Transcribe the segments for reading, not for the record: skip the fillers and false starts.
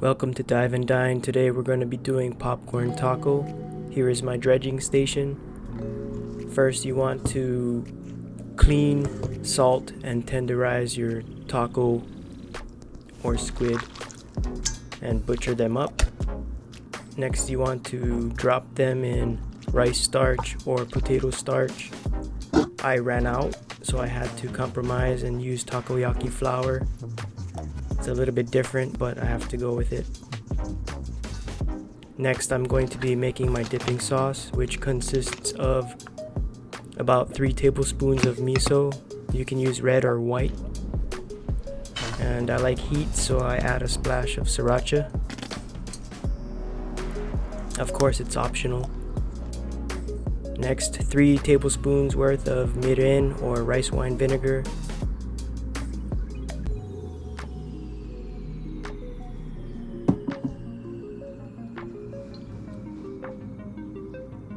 Welcome to Dive and Dine. Today we're going to be doing popcorn taco. Here is my dredging station. First you want to clean, salt, and tenderize your taco or squid and butcher them up. Next you want to drop them in rice starch or potato starch. I ran out, so I had to compromise and use takoyaki flour. It's a little bit different, but I have to go with it. Next, I'm going to be making my dipping sauce, which consists of about 3 tablespoons of miso. You can use red or white. And I like heat, so I add a splash of SRIRACHA. Of course, it's optional. Next, 3 tablespoons worth of MIRIN or rice wine vinegar.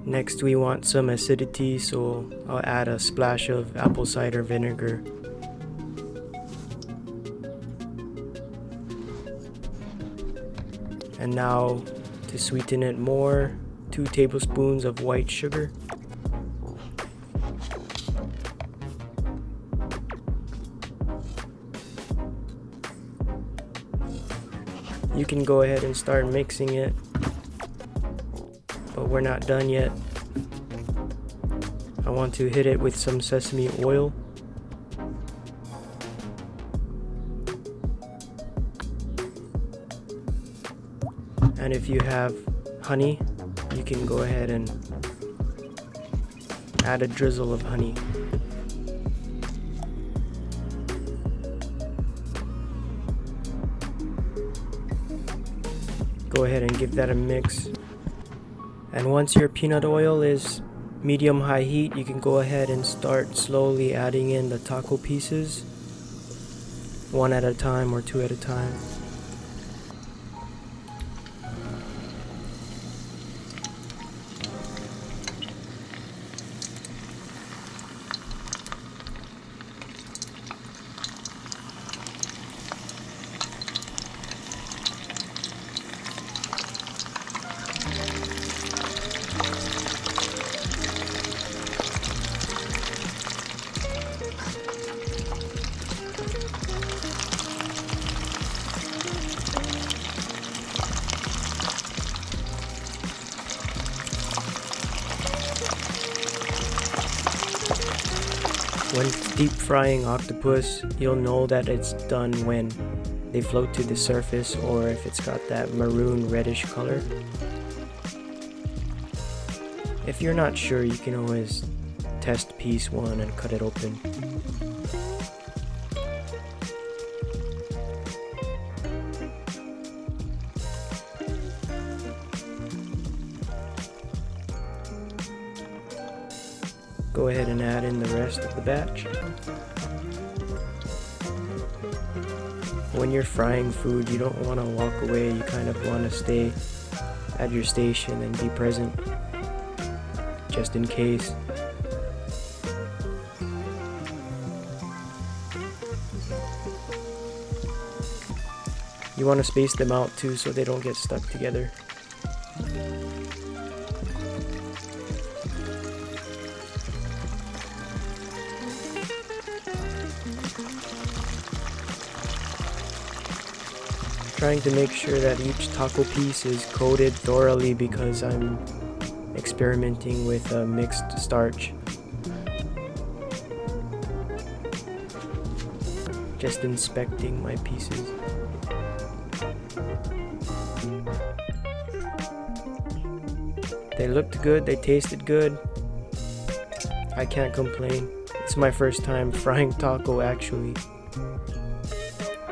Next we want some acidity, so I'll add a splash of apple cider vinegar. And now to sweeten it more, 2 tablespoons of white sugar. You can go ahead and start mixing it, but we're not done yet. I want to hit it with some sesame oil. And if you have honey, you can go ahead and add a drizzle of honey. Go ahead and give that a mix. And once your peanut oil is medium-high heat, you can go ahead and start slowly adding in the taco pieces, 1 at a time or 2 at a time. When deep frying octopus, you'll know that it's done when they float to the surface or if it's got that maroon reddish color. If you're not sure, you can always test piece 1 and cut it open. Go ahead and add in the rest of the batch. When you're frying food, you don't want to walk away. You kind of want to stay at your station and be present, just in case. You want to space them out too so they don't get stuck together. Trying to make sure that each taco piece is coated thoroughly because I'm experimenting with a mixed starch. Just inspecting my pieces. They looked good, they tasted good. I can't complain. It's my first time frying taco actually.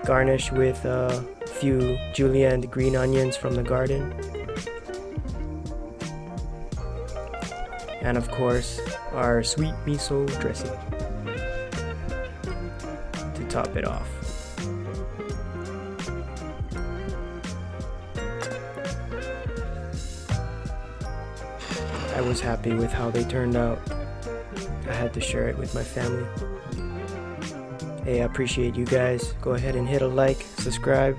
Garnish with a few julienne green onions from the garden. And of course, our sweet miso dressing to top it off. I was happy with how they turned out. I had to share it with my family. Hey, I appreciate you guys. Go ahead and hit a like, subscribe,